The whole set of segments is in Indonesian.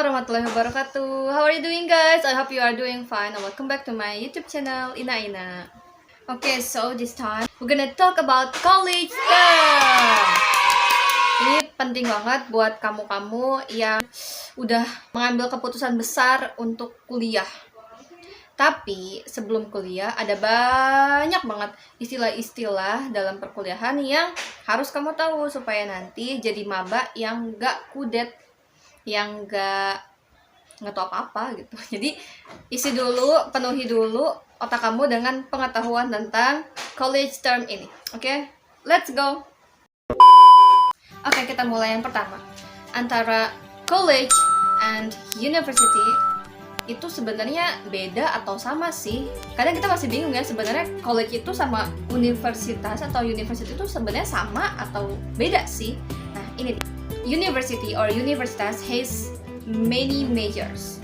warahmatullahi wabarakatuh. How are you doing, guys? I hope you are doing fine and welcome back to my YouTube channel, Ina. Okay, so this time we're gonna talk about college stuff. Ini penting banget buat kamu-kamu yang udah mengambil keputusan besar untuk kuliah. Tapi sebelum kuliah ada banyak banget istilah-istilah dalam perkuliahan yang harus kamu tahu supaya nanti jadi maba yang gak kudet, yang gak tahu apa-apa gitu. Jadi isi dulu, penuhi dulu otak kamu dengan pengetahuan tentang college term ini. Oke, let's go. Oke, kita mulai yang pertama. Antara college and university itu sebenarnya beda atau sama sih? Kadang kita masih bingung ya, sebenarnya college itu sama universitas atau university itu sebenarnya sama atau beda sih? Nah, ini dia. University or universitas has many majors.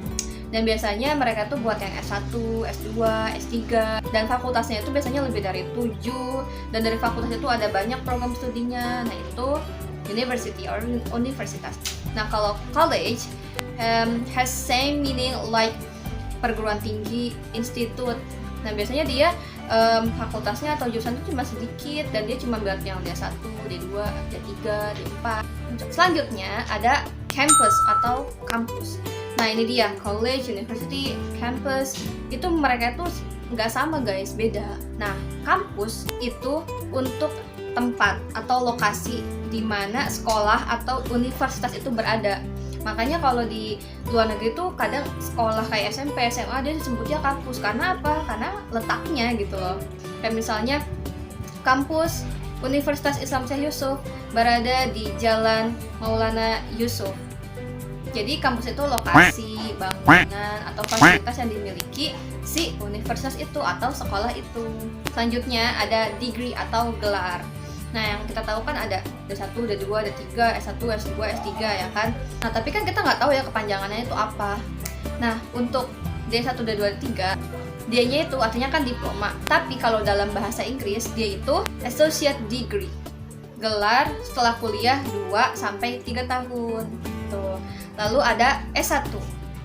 Dan biasanya mereka tuh buat yang S1, S2, S3, dan fakultasnya itu biasanya lebih dari 7, dan dari fakultas itu ada banyak program studinya. Nah, itu university or universitas. Nah, kalau college has same meaning like perguruan tinggi, institut. Nah, biasanya dia fakultasnya atau jurusan itu cuma sedikit dan dia cuma buat yang D1, D2, D3, D4. Selanjutnya ada campus atau kampus. Nah, ini dia college, university, campus. Itu mereka tuh nggak sama guys, beda. Nah, kampus itu untuk tempat atau lokasi di mana sekolah atau universitas itu berada. Makanya kalau di luar negeri tuh kadang sekolah kayak SMP, SMA dia disebutnya kampus. Karena apa? Karena letaknya gitu loh. Kayak misalnya kampus Universitas Islam Syekh Yusuf berada di Jalan Maulana Yusuf. Jadi kampus itu lokasi, bangunan, atau fasilitas yang dimiliki si universitas itu atau sekolah itu. Selanjutnya ada degree atau gelar. Nah, yang kita tahu kan ada D1, D2, D3, S1, S2, S3 ya kan. Nah, tapi kan kita nggak tahu ya kepanjangannya itu apa. Nah, untuk D1, D2, D3 D-nya itu artinya kan diploma. Tapi kalau dalam bahasa Inggris dia itu associate degree. Gelar setelah kuliah 2 sampai 3 tahun. Tuh. Lalu ada S1.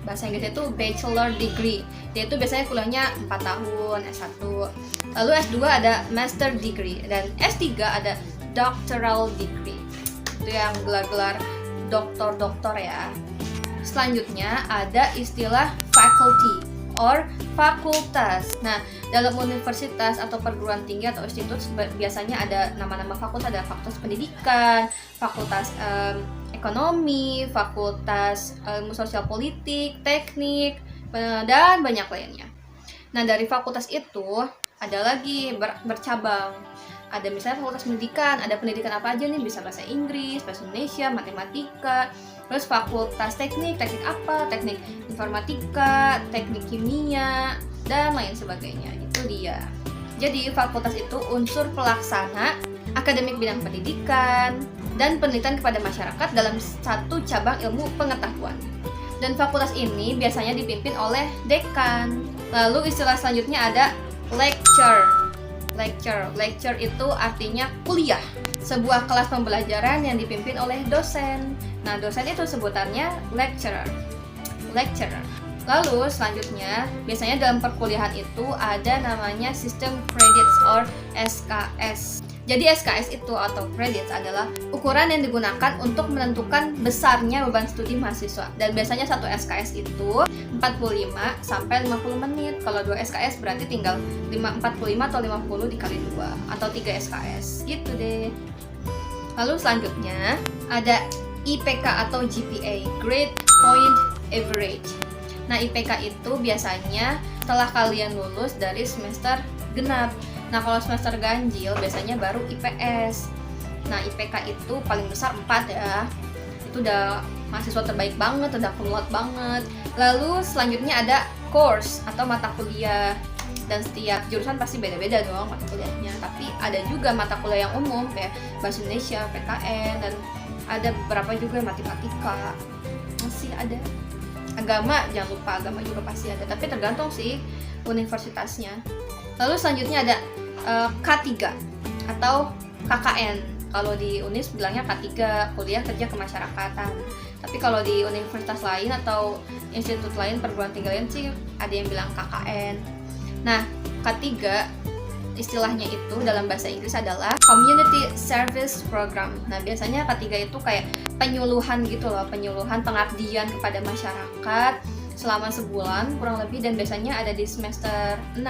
Bahasa Inggrisnya itu bachelor degree. Dia itu biasanya kuliahnya 4 tahun S1. Lalu S2 ada master degree dan S3 ada doctoral degree. Itu yang gelar-gelar doktor-doktor ya. Selanjutnya ada istilah faculty or fakultas. Nah, dalam universitas atau perguruan tinggi atau institut biasanya ada nama-nama fakultas, ada fakultas pendidikan, fakultas ekonomi, fakultas ilmu sosial politik, teknik, dan banyak lainnya. Nah, dari fakultas itu ada lagi bercabang. Ada misalnya fakultas pendidikan, ada pendidikan apa aja nih, bisa bahasa Inggris, bahasa Indonesia, matematika. Terus fakultas teknik apa? Teknik informatika, teknik kimia, dan lain sebagainya. Itu dia. Jadi fakultas itu unsur pelaksana akademik bidang pendidikan dan penelitian kepada masyarakat dalam satu cabang ilmu pengetahuan. Dan fakultas ini biasanya dipimpin oleh dekan. Lalu istilah selanjutnya ada lecture. Lecture itu artinya kuliah, sebuah kelas pembelajaran yang dipimpin oleh dosen. Nah, dosen itu sebutannya lecturer. Lalu selanjutnya, biasanya dalam perkuliahan itu ada namanya sistem credits or SKS. Jadi SKS itu atau credits adalah ukuran yang digunakan untuk menentukan besarnya beban studi mahasiswa. Dan biasanya satu SKS itu 45 sampai 50 menit. Kalau 2 SKS berarti tinggal 45 atau 50 dikali 2 atau 3 SKS. Gitu deh. Lalu selanjutnya ada IPK atau GPA, Grade Point Average. Nah, IPK itu biasanya setelah kalian lulus dari semester genap. Nah, kalau semester ganjil biasanya baru IPS. Nah, IPK itu paling besar 4 ya. Itu udah mahasiswa terbaik banget, udah kumlot banget. Lalu selanjutnya ada course atau mata kuliah. Dan setiap jurusan pasti beda-beda dong mata kuliahnya. Tapi ada juga mata kuliah yang umum kayak Bahasa Indonesia, PKN, dan ada beberapa juga matematika. Masih ada. Agama, jangan lupa agama juga pasti ada. Tapi tergantung sih universitasnya. Lalu selanjutnya ada K3 atau KKN. Kalau di Unis bilangnya K3, kuliah kerja kemasyarakatan. Tapi kalau di universitas lain atau institut lain, perguruan tinggi lain sih ada yang bilang KKN. Nah, K3 istilahnya itu dalam bahasa Inggris adalah Community Service Program. Nah, biasanya K3 itu kayak penyuluhan gitu loh, penyuluhan pengabdian kepada masyarakat selama sebulan kurang lebih, dan biasanya ada di semester 6,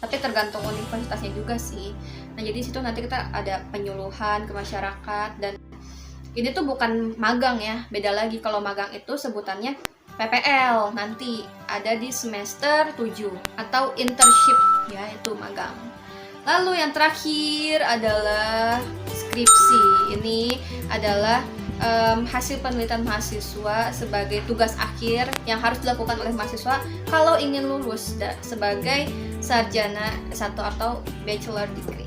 tapi tergantung universitasnya juga sih. Nah, jadi situ nanti kita ada penyuluhan ke masyarakat, dan ini tuh bukan magang ya, beda lagi. Kalau magang itu sebutannya PPL, nanti ada di semester 7 atau internship ya, itu magang. Lalu yang terakhir adalah skripsi. Ini adalah hasil penelitian mahasiswa sebagai tugas akhir yang harus dilakukan oleh mahasiswa kalau ingin lulus sebagai sarjana S1 atau bachelor degree.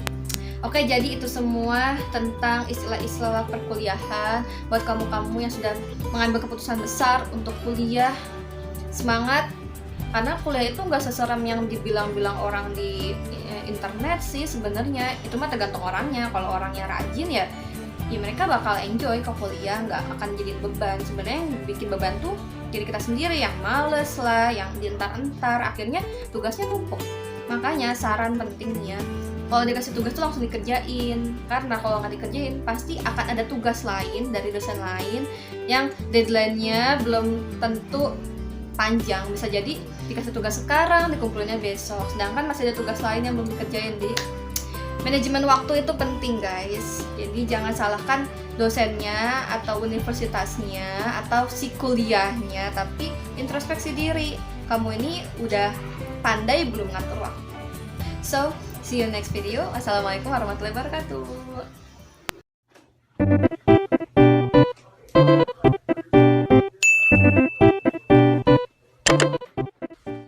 Oke, jadi itu semua tentang istilah-istilah perkuliahan. Buat kamu-kamu yang sudah mengambil keputusan besar untuk kuliah, semangat, karena kuliah itu nggak seseram yang dibilang-bilang orang di internet sih sebenarnya. Itu mah tergantung orangnya. Kalau orangnya rajin ya mereka bakal enjoy ke kuliah, nggak akan jadi beban. Sebenarnya yang bikin beban tuh diri kita sendiri, yang males lah, yang dientar-entar, akhirnya tugasnya numpuk. Makanya saran pentingnya, kalau dikasih tugas tuh langsung dikerjain, karena kalau nggak dikerjain pasti akan ada tugas lain dari dosen lain yang deadline-nya belum tentu panjang. Bisa jadi dikasih tugas sekarang, dikumpulinnya besok, sedangkan masih ada tugas lain yang belum dikerjain. Jadi manajemen waktu itu penting guys. Jadi jangan salahkan dosennya atau universitasnya atau si kuliahnya, tapi introspeksi diri, kamu ini udah pandai belum ngatur waktu. So, see you next video. Wassalamualaikum warahmatullahi wabarakatuh.